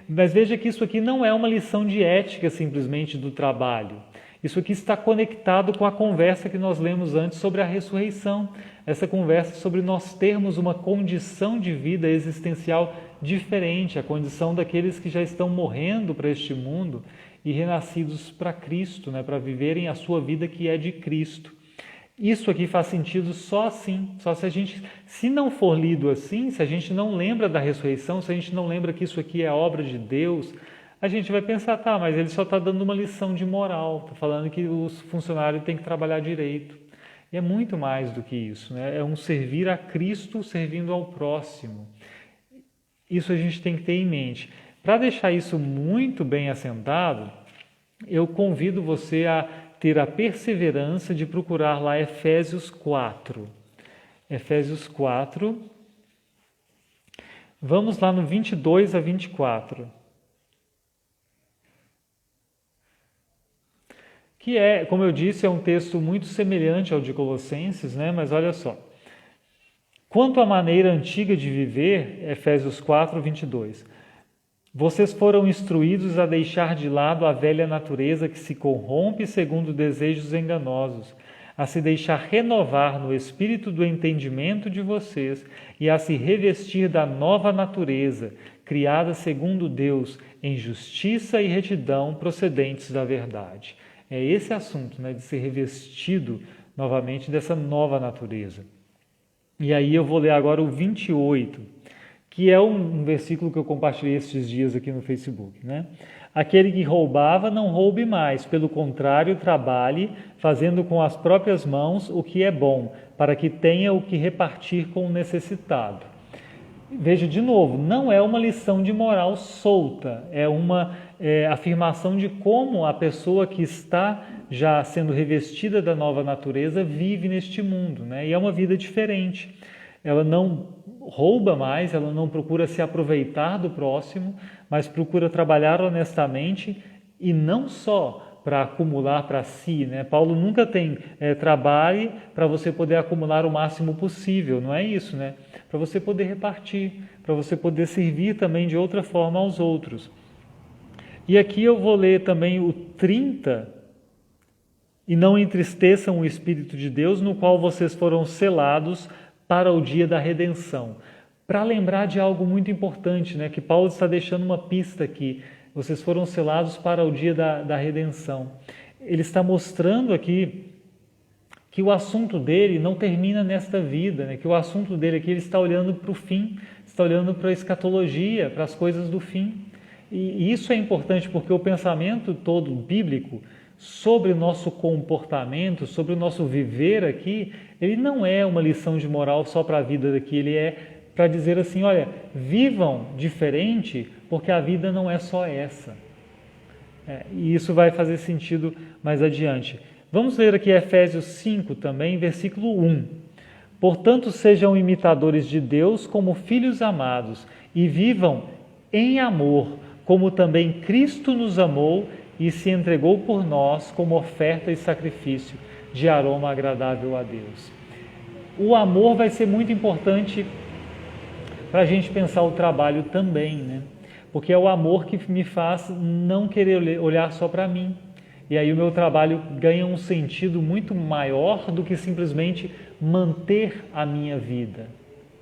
A: Mas veja que isso aqui não é uma lição de ética simplesmente do trabalho. Isso aqui está conectado com a conversa que nós lemos antes sobre a ressurreição. Essa conversa sobre nós termos uma condição de vida existencial diferente, a condição daqueles que já estão morrendo para este mundo e renascidos para Cristo, né, para viverem a sua vida que é de Cristo. Isso aqui faz sentido só assim, só se não for lido assim, se a gente não lembra da ressurreição, se a gente não lembra que isso aqui é obra de Deus, a gente vai pensar, tá, mas ele só está dando uma lição de moral, está falando que os funcionários têm que trabalhar direito. E é muito mais do que isso, né? É um servir a Cristo servindo ao próximo. Isso a gente tem que ter em mente. Para deixar isso muito bem assentado, eu convido você a ter a perseverança de procurar lá Efésios 4. Efésios 4. Vamos lá no 22 a 24. Que é, como eu disse, é um texto muito semelhante ao de Colossenses, né? Mas olha só. Quanto à maneira antiga de viver, Efésios 4, 22. Vocês foram instruídos a deixar de lado a velha natureza que se corrompe segundo desejos enganosos, a se deixar renovar no espírito do entendimento de vocês e a se revestir da nova natureza, criada segundo Deus, em justiça e retidão procedentes da verdade. É esse assunto, né, de ser revestido novamente dessa nova natureza. E aí eu vou ler agora o 28, que é um versículo que eu compartilhei esses dias aqui no Facebook, né? Aquele que roubava, não roube mais, pelo contrário, trabalhe, fazendo com as próprias mãos o que é bom, para que tenha o que repartir com o necessitado. Veja de novo, não é uma lição de moral solta, é uma afirmação de como a pessoa que está já sendo revestida da nova natureza vive neste mundo, né? E é uma vida diferente. Ela não rouba mais, ela não procura se aproveitar do próximo, mas procura trabalhar honestamente e não só para acumular para si, né? Paulo nunca tem trabalhe para você poder acumular o máximo possível, não é isso, né? Para você poder repartir, para você poder servir também de outra forma aos outros. E aqui eu vou ler também o 30, e não entristeçam o Espírito de Deus, no qual vocês foram selados para o dia da redenção. Para lembrar de algo muito importante, né, que Paulo está deixando uma pista aqui. Vocês foram selados para o dia da redenção. Ele está mostrando aqui que o assunto dele não termina nesta vida, né, que o assunto dele aqui, ele está olhando para o fim, está olhando para a escatologia, para as coisas do fim. E isso é importante porque o pensamento todo bíblico sobre o nosso comportamento, sobre o nosso viver aqui, ele não é uma lição de moral só para a vida daqui, ele é para dizer assim, olha, vivam diferente, porque a vida não é só essa. E isso vai fazer sentido mais adiante. Vamos ler aqui Efésios 5 também, versículo 1. Portanto, sejam imitadores de Deus como filhos amados, e vivam em amor, como também Cristo nos amou e se entregou por nós como oferta e sacrifício de aroma agradável a Deus. O amor vai ser muito importante para a gente pensar o trabalho também, né? Porque é o amor que me faz não querer olhar só para mim. E aí o meu trabalho ganha um sentido muito maior do que simplesmente manter a minha vida,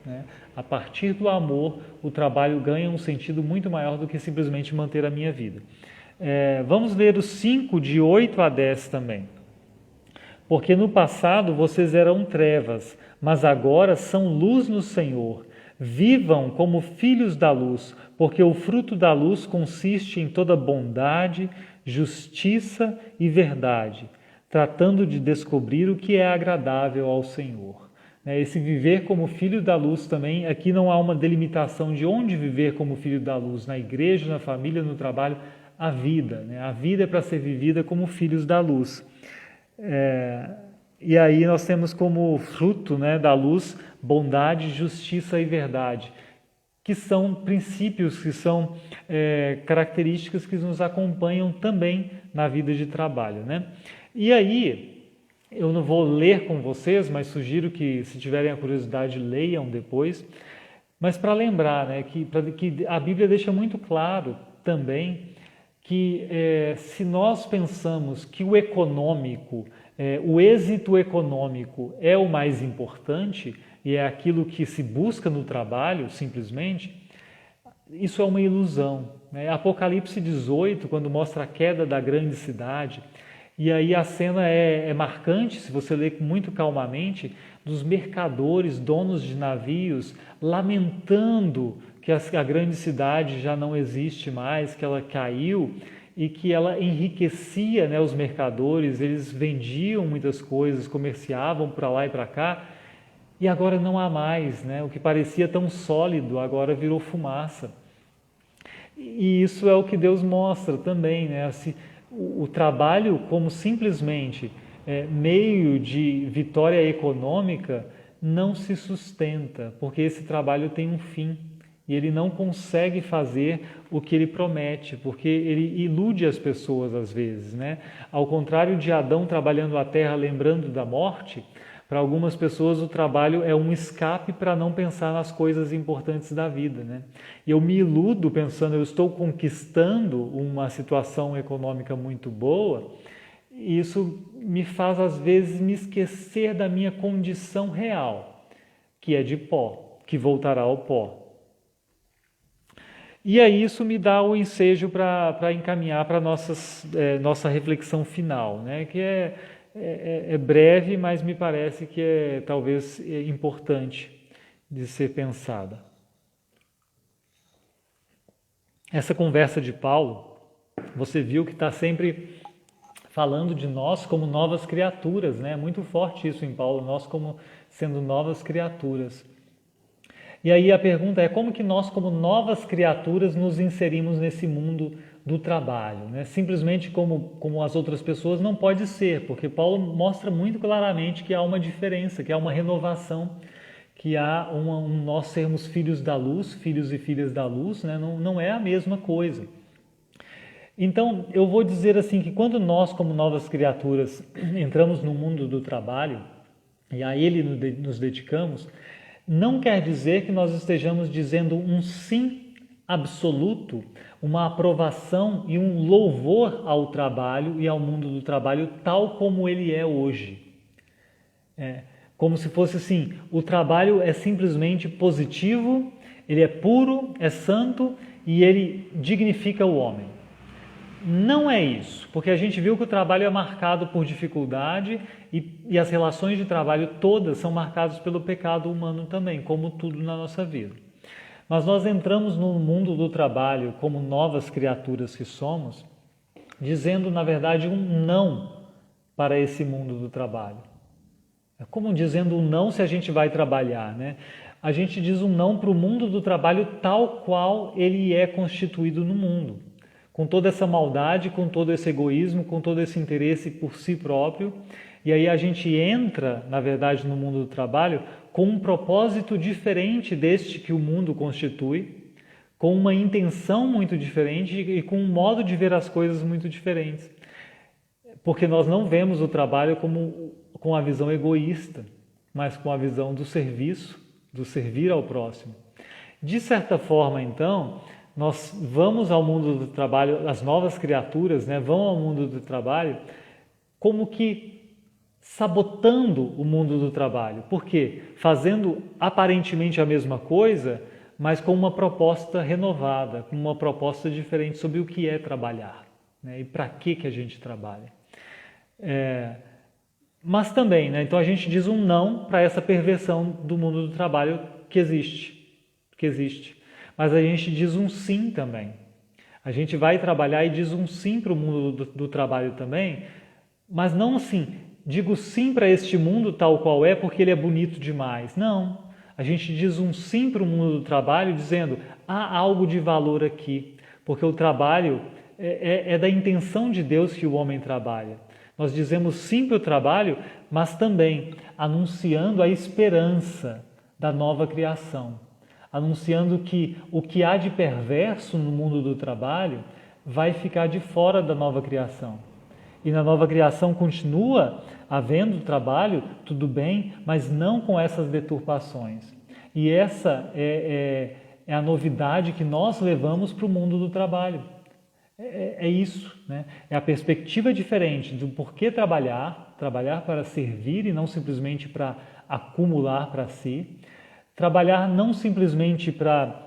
A: né? A partir do amor, o trabalho ganha um sentido muito maior do que simplesmente manter a minha vida. Vamos ler os 5, de 8 a 10 também. Porque no passado vocês eram trevas, mas agora são luz no Senhor. Vivam como filhos da luz, porque o fruto da luz consiste em toda bondade, justiça e verdade, tratando de descobrir o que é agradável ao Senhor. Esse viver como filho da luz também, aqui não há uma delimitação de onde viver como filho da luz, na igreja, na família, no trabalho, a vida. A vida é para ser vivida como filhos da luz. E aí nós temos como fruto, né, da luz bondade, justiça e verdade, que são princípios, que são características que nos acompanham também na vida de trabalho, né? E aí, eu não vou ler com vocês, mas sugiro que, se tiverem a curiosidade, leiam depois. Mas para lembrar, né, que a Bíblia deixa muito claro também que se nós pensamos que o econômico, o êxito econômico é o mais importante e é aquilo que se busca no trabalho, simplesmente, isso é uma ilusão, né? Apocalipse 18, quando mostra a queda da grande cidade, E aí a cena é marcante, se você ler muito calmamente, dos mercadores, donos de navios, lamentando que a grande cidade já não existe mais, que ela caiu e que ela enriquecia, né, os mercadores, eles vendiam muitas coisas, comerciavam para lá e para cá, e agora não há mais, né? O que parecia tão sólido agora virou fumaça. E isso é o que Deus mostra também, né? Assim, o trabalho como simplesmente meio de vitória econômica não se sustenta, porque esse trabalho tem um fim e ele não consegue fazer o que ele promete, porque ele ilude as pessoas às vezes, né? Ao contrário de Adão trabalhando a terra lembrando da morte, para algumas pessoas o trabalho é um escape para não pensar nas coisas importantes da vida, né? E eu me iludo pensando, eu estou conquistando uma situação econômica muito boa, e isso me faz às vezes me esquecer da minha condição real, que é de pó, que voltará ao pó. E aí isso me dá o ensejo para encaminhar para a nossa reflexão final, né? Que é breve, mas me parece que é talvez importante de ser pensada. Essa conversa de Paulo, você viu que está sempre falando de nós como novas criaturas, né? É muito forte isso em Paulo, nós como sendo novas criaturas. E aí a pergunta é como que nós como novas criaturas nos inserimos nesse mundo do trabalho, né? Simplesmente como as outras pessoas não pode ser, porque Paulo mostra muito claramente que há uma diferença, que há uma renovação, que há nós sermos filhos da luz, filhos e filhas da luz, né? Não é a mesma coisa. Então eu vou dizer assim que quando nós como novas criaturas entramos no mundo do trabalho e a ele nos dedicamos, não quer dizer que nós estejamos dizendo um sim absoluto, uma aprovação e um louvor ao trabalho e ao mundo do trabalho tal como ele é hoje. Como se fosse assim, o trabalho é simplesmente positivo, ele é puro, é santo e ele dignifica o homem. Não é isso, porque a gente viu que o trabalho é marcado por dificuldade e as relações de trabalho todas são marcadas pelo pecado humano também, como tudo na nossa vida. Mas nós entramos no mundo do trabalho como novas criaturas que somos, dizendo, na verdade, um não para esse mundo do trabalho. É como dizendo um não se a gente vai trabalhar, né? A gente diz um não para o mundo do trabalho tal qual ele é constituído no mundo. Com toda essa maldade, com todo esse egoísmo, com todo esse interesse por si próprio. E aí a gente entra, na verdade, no mundo do trabalho com um propósito diferente deste que o mundo constitui, com uma intenção muito diferente e com um modo de ver as coisas muito diferentes. Porque nós não vemos o trabalho com a visão egoísta, mas com a visão do serviço, do servir ao próximo. De certa forma, então, nós vamos ao mundo do trabalho, as novas criaturas, né, vão ao mundo do trabalho como que sabotando o mundo do trabalho. Por quê? Fazendo aparentemente a mesma coisa, mas com uma proposta renovada, com uma proposta diferente sobre o que é trabalhar, né, e para que a gente trabalha. Mas também, né, então a gente diz um não para essa perversão do mundo do trabalho que existe. Mas a gente diz um sim também. A gente vai trabalhar e diz um sim para o mundo do trabalho também, mas não assim, digo sim para este mundo tal qual é porque ele é bonito demais. Não, a gente diz um sim para o mundo do trabalho dizendo há algo de valor aqui, porque o trabalho é da intenção de Deus que o homem trabalha. Nós dizemos sim para o trabalho, mas também anunciando a esperança da nova criação. Anunciando que o que há de perverso no mundo do trabalho vai ficar de fora da nova criação. E na nova criação continua havendo trabalho, tudo bem, mas não com essas deturpações. E essa é a novidade que nós levamos para o mundo do trabalho. É isso, né? É a perspectiva diferente do porquê trabalhar para servir e não simplesmente para acumular para si. Trabalhar não simplesmente para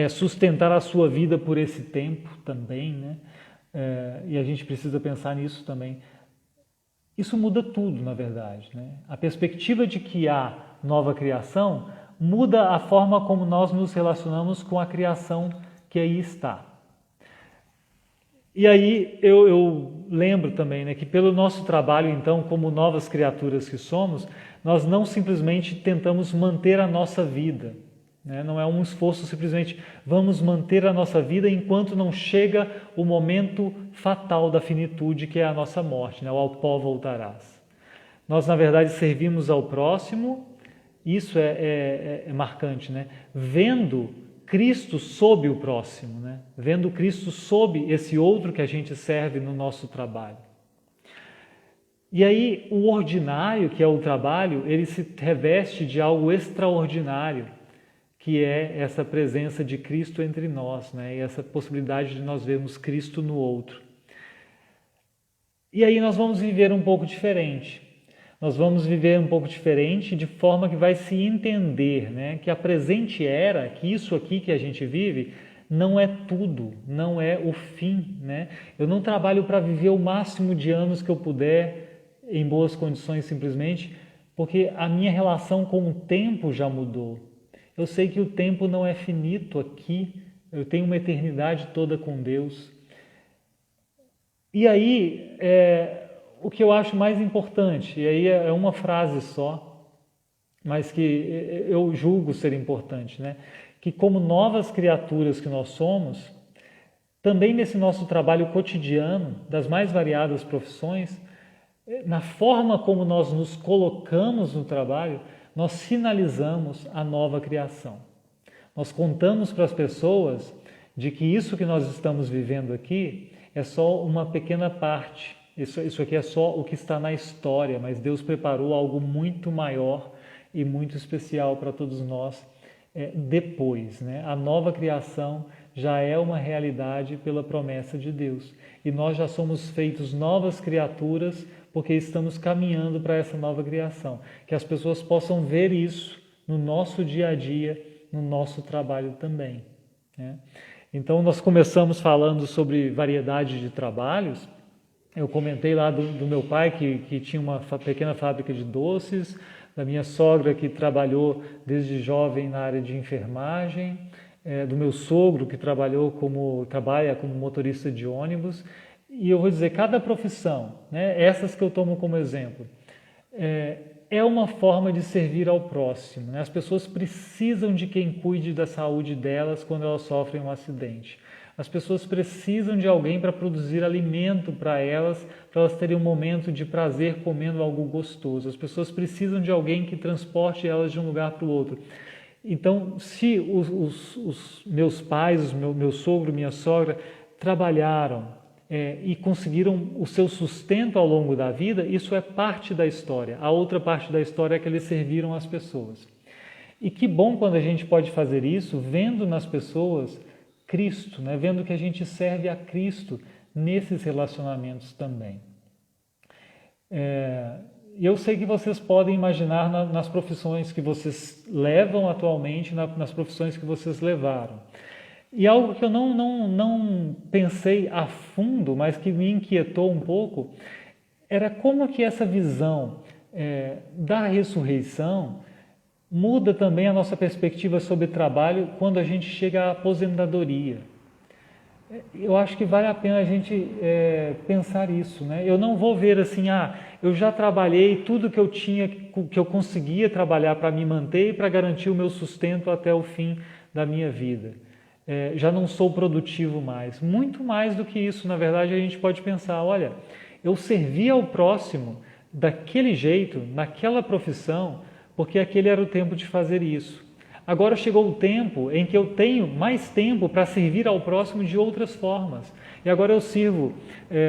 A: sustentar a sua vida por esse tempo também, né? E a gente precisa pensar nisso também. isso muda tudo, na verdade, né? A perspectiva de que há nova criação muda a forma como nós nos relacionamos com a criação que aí está. E aí eu lembro também, né, que pelo nosso trabalho, então, como novas criaturas que somos, nós não simplesmente tentamos manter a nossa vida, né? Não é um esforço simplesmente vamos manter a nossa vida enquanto não chega o momento fatal da finitude, que é a nossa morte, né? O ao pó voltarás. Nós, na verdade, servimos ao próximo, isso é marcante, né? Vendo Cristo sob o próximo, né? Vendo Cristo sob esse outro que a gente serve no nosso trabalho. E aí o ordinário, que é o trabalho, ele se reveste de algo extraordinário, que é essa presença de Cristo entre nós, né? E essa possibilidade de nós vermos Cristo no outro. E aí nós vamos viver um pouco diferente. Nós vamos viver um pouco diferente de forma que vai se entender, né, que a presente era, que isso aqui que a gente vive, não é tudo, não é o fim, né? Eu não trabalho para viver o máximo de anos que eu puder em boas condições simplesmente, porque a minha relação com o tempo já mudou. Eu sei que o tempo não é finito aqui, eu tenho uma eternidade toda com Deus. E aí, o que eu acho mais importante, e aí é uma frase só, mas que eu julgo ser importante, né? Que como novas criaturas que nós somos, também nesse nosso trabalho cotidiano, das mais variadas profissões, na forma como nós nos colocamos no trabalho, nós sinalizamos a nova criação. Nós contamos para as pessoas de que isso que nós estamos vivendo aqui é só uma pequena parte. Isso aqui é só o que está na história, mas Deus preparou algo muito maior e muito especial para todos nós depois, né? A nova criação já é uma realidade pela promessa de Deus. E nós já somos feitos novas criaturas porque estamos caminhando para essa nova criação. Que as pessoas possam ver isso no nosso dia a dia, no nosso trabalho também, né? Então nós começamos falando sobre variedade de trabalhos. Eu comentei lá do meu pai, que tinha uma pequena fábrica de doces, da minha sogra, que trabalhou desde jovem na área de enfermagem, do meu sogro, que trabalha como motorista de ônibus. E eu vou dizer, cada profissão, né, essas que eu tomo como exemplo, é uma forma de servir ao próximo, né? As pessoas precisam de quem cuide da saúde delas quando elas sofrem um acidente. As pessoas precisam de alguém para produzir alimento para elas terem um momento de prazer comendo algo gostoso. As pessoas precisam de alguém que transporte elas de um lugar para o outro. Então, se os meus pais, meu sogro, minha sogra, trabalharam e conseguiram o seu sustento ao longo da vida, isso é parte da história. A outra parte da história é que eles serviram as pessoas. E que bom quando a gente pode fazer isso, vendo nas pessoas Cristo, né? Vendo que a gente serve a Cristo nesses relacionamentos também. E eu sei que vocês podem imaginar nas profissões que vocês levam atualmente, nas profissões que vocês levaram. E algo que eu não pensei a fundo, mas que me inquietou um pouco, era como que essa visão da ressurreição muda também a nossa perspectiva sobre trabalho quando a gente chega à aposentadoria. Eu acho que vale a pena a gente pensar isso, né? Eu não vou ver assim, eu já trabalhei tudo que eu tinha, que eu conseguia trabalhar para me manter e para garantir o meu sustento até o fim da minha vida. Já não sou produtivo mais. Muito mais do que isso, na verdade, a gente pode pensar, olha, eu servi ao próximo daquele jeito, naquela profissão, porque aquele era o tempo de fazer isso. Agora chegou o tempo em que eu tenho mais tempo para servir ao próximo de outras formas. E agora eu sirvo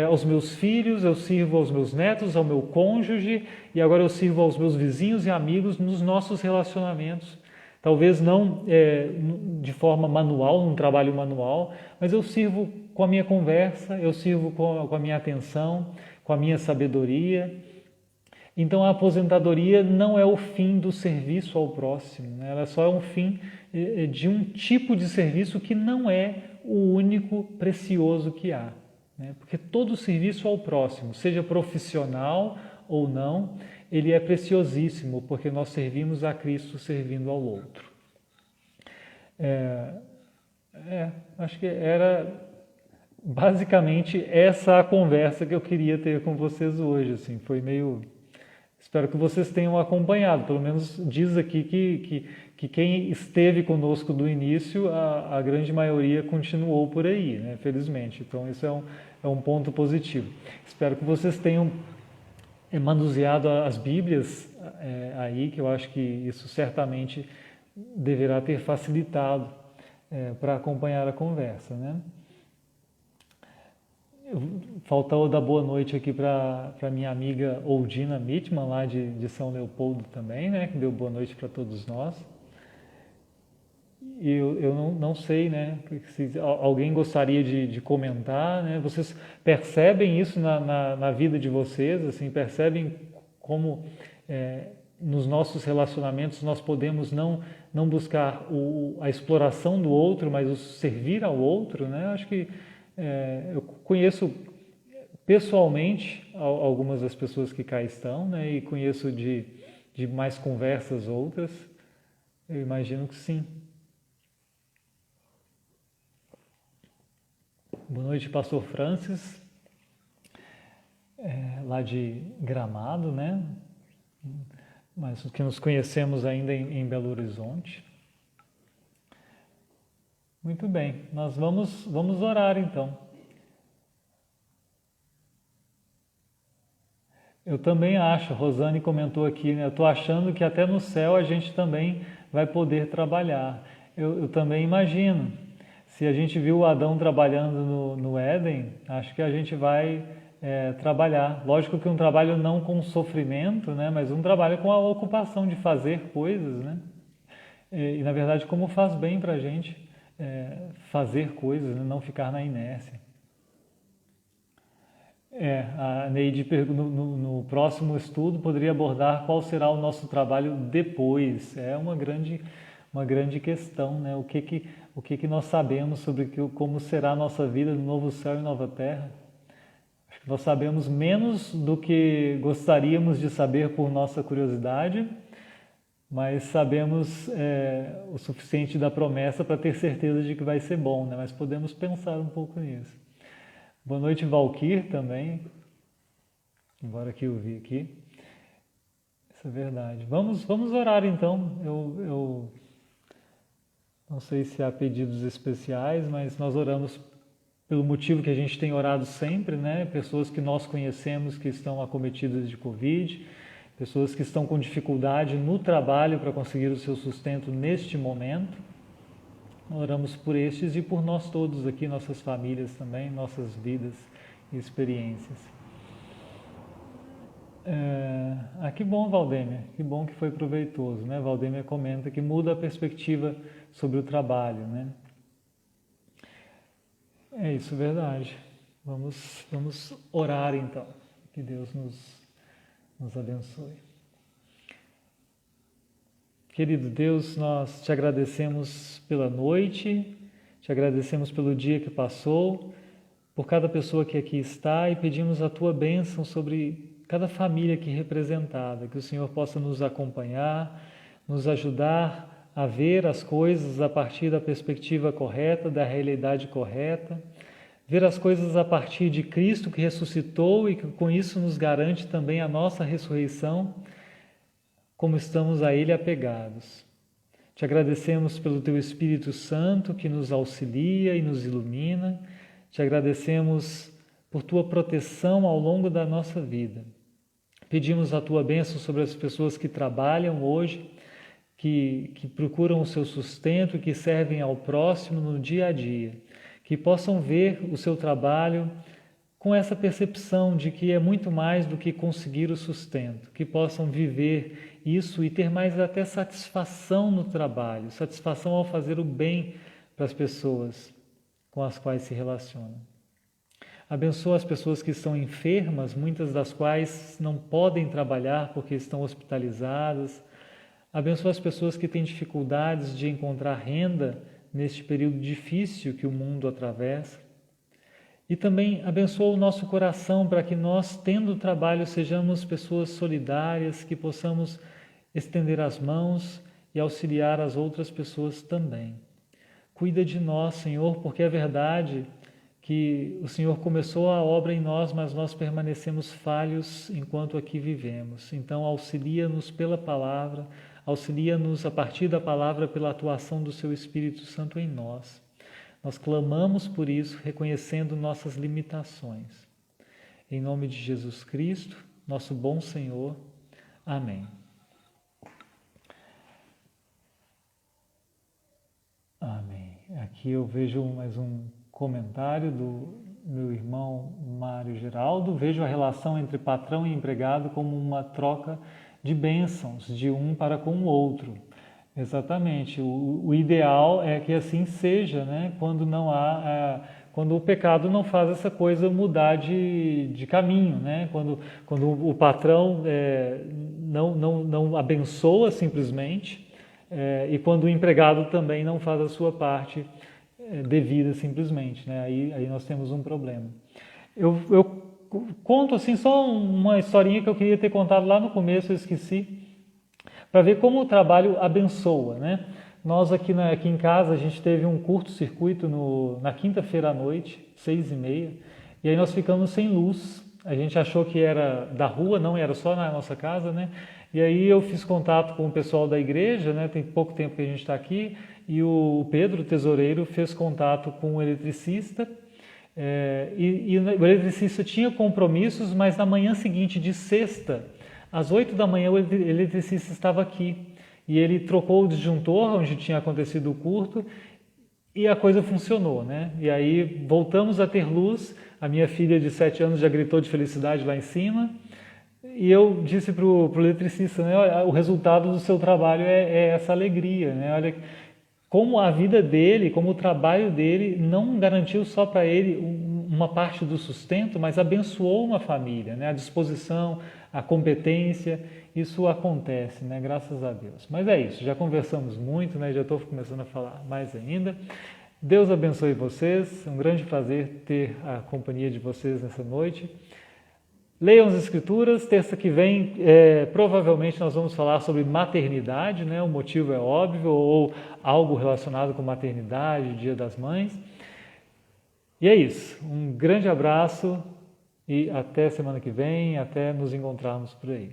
A: aos meus filhos, eu sirvo aos meus netos, ao meu cônjuge, e agora eu sirvo aos meus vizinhos e amigos nos nossos relacionamentos. Talvez não de forma manual, num trabalho manual, mas eu sirvo com a minha conversa, eu sirvo com a minha atenção, com a minha sabedoria. Então a aposentadoria não é o fim do serviço ao próximo, né? Ela só é um fim de um tipo de serviço que não é o único precioso que há, né? Porque todo serviço ao próximo, seja profissional ou não, ele é preciosíssimo, porque nós servimos a Cristo servindo ao outro. Acho que era basicamente essa a conversa que eu queria ter com vocês hoje. Assim, foi meio... Espero que vocês tenham acompanhado, pelo menos diz aqui que quem esteve conosco do início, a grande maioria continuou por aí, né? Felizmente. Então isso é um ponto positivo. Espero que vocês tenham manuseado as Bíblias aí, que eu acho que isso certamente deverá ter facilitado para acompanhar a conversa, né? Faltou dar boa noite aqui para minha amiga Oldina Mitman, lá de São Leopoldo também, né? Que deu boa noite para todos nós. E eu não sei, né? Se alguém gostaria de comentar, né? Vocês percebem isso na vida de vocês? Assim, percebem como nos nossos relacionamentos nós podemos não buscar a exploração do outro, mas o servir ao outro, né? Acho que eu conheço pessoalmente algumas das pessoas que cá estão, né? E conheço de mais conversas outras. Eu imagino que sim. Boa noite, Pastor Francis, lá de Gramado, né? Mas que nos conhecemos ainda em Belo Horizonte. Muito bem, nós vamos orar então. Eu também acho, Rosane comentou aqui, né? Eu estou achando que até no céu a gente também vai poder trabalhar. Eu também imagino. Se a gente viu Adão trabalhando no Éden, acho que a gente vai trabalhar. Lógico que um trabalho não com sofrimento, né? Mas um trabalho com a ocupação de fazer coisas, né? E na verdade, como faz bem para a gente fazer coisas, né? Não ficar na inércia. A Neide no próximo estudo poderia abordar qual será o nosso trabalho depois. É uma grande questão, né? O que nós sabemos sobre como será a nossa vida no novo céu e nova terra? Acho que nós sabemos menos do que gostaríamos de saber por nossa curiosidade, mas sabemos o suficiente da promessa para ter certeza de que vai ser bom, né? Mas podemos pensar um pouco nisso. Boa noite, Valquir, também, embora que eu vi aqui. Isso é verdade. Vamos orar, então. Eu não sei se há pedidos especiais, mas nós oramos pelo motivo que a gente tem orado sempre, né? Pessoas que nós conhecemos que estão acometidas de Covid, pessoas que estão com dificuldade no trabalho para conseguir o seu sustento neste momento. Oramos por estes e por nós todos aqui, nossas famílias também, nossas vidas e experiências. Que bom, Valdêmia, que bom que foi proveitoso, né? Valdêmia comenta que muda a perspectiva sobre o trabalho, né? É isso, verdade. Vamos orar então, que Deus nos abençoe. Querido Deus, nós te agradecemos pela noite, te agradecemos pelo dia que passou, por cada pessoa que aqui está e pedimos a tua bênção sobre cada família aqui representada, que o Senhor possa nos acompanhar, nos ajudar a ver as coisas a partir da perspectiva correta, da realidade correta, ver as coisas a partir de Cristo que ressuscitou e que com isso nos garante também a nossa ressurreição, como estamos a Ele apegados. Te agradecemos pelo Teu Espírito Santo que nos auxilia e nos ilumina. Te agradecemos por Tua proteção ao longo da nossa vida. Pedimos a Tua bênção sobre as pessoas que trabalham hoje, que procuram o seu sustento, que servem ao próximo no dia a dia, que possam ver o seu trabalho com essa percepção de que é muito mais do que conseguir o sustento, que possam viver isso e ter mais até satisfação no trabalho, satisfação ao fazer o bem para as pessoas com as quais se relacionam. Abençoa as pessoas que estão enfermas, muitas das quais não podem trabalhar porque estão hospitalizadas. Abençoa as pessoas que têm dificuldades de encontrar renda neste período difícil que o mundo atravessa. E também abençoa o nosso coração para que nós, tendo trabalho, sejamos pessoas solidárias, que possamos estender as mãos e auxiliar as outras pessoas também. Cuida de nós, Senhor, porque é verdade que o Senhor começou a obra em nós, mas nós permanecemos falhos enquanto aqui vivemos. Então, auxilia-nos pela palavra, auxilia-nos a partir da palavra pela atuação do Seu Espírito Santo em nós. Nós clamamos por isso, reconhecendo nossas limitações. Em nome de Jesus Cristo, nosso bom Senhor. Amém. Amém. Aqui eu vejo mais um comentário do meu irmão Mário Geraldo. Vejo a relação entre patrão e empregado como uma troca de bênçãos de um para com o outro. Exatamente. O ideal é que assim seja, né? Quando o pecado não faz essa coisa mudar de caminho, né? Quando o patrão não abençoa simplesmente, e quando o empregado também não faz a sua parte devida simplesmente, né? Aí nós temos um problema. Eu conto assim só uma historinha que eu queria ter contado lá no começo, eu esqueci, para ver como o trabalho abençoa, né? Nós aqui em casa, a gente teve um curto-circuito na quinta-feira à noite, 6h30, e aí nós ficamos sem luz. A gente achou que era da rua, não era só na nossa casa, né? E aí eu fiz contato com o pessoal da igreja, né? Tem pouco tempo que a gente está aqui, e o Pedro, o tesoureiro, fez contato com o eletricista, e o eletricista tinha compromissos, mas na manhã seguinte, de sexta, às 8h, o eletricista estava aqui, e ele trocou o disjuntor, onde tinha acontecido o curto, e a coisa funcionou, né? E aí voltamos a ter luz, a minha filha de 7 anos já gritou de felicidade lá em cima, e eu disse para o eletricista, né, olha, o resultado do seu trabalho é essa alegria, né? Olha como a vida dele, como o trabalho dele não garantiu só para ele uma parte do sustento, mas abençoou uma família, né? A disposição, a competência, isso acontece, né? Graças a Deus. Mas é isso, já conversamos muito, né? Já estou começando a falar mais ainda. Deus abençoe vocês, é um grande prazer ter a companhia de vocês nessa noite. Leiam as Escrituras, terça que vem provavelmente nós vamos falar sobre maternidade, né? O motivo é óbvio, ou algo relacionado com maternidade, Dia das Mães. E é isso, um grande abraço e até semana que vem, até nos encontrarmos por aí.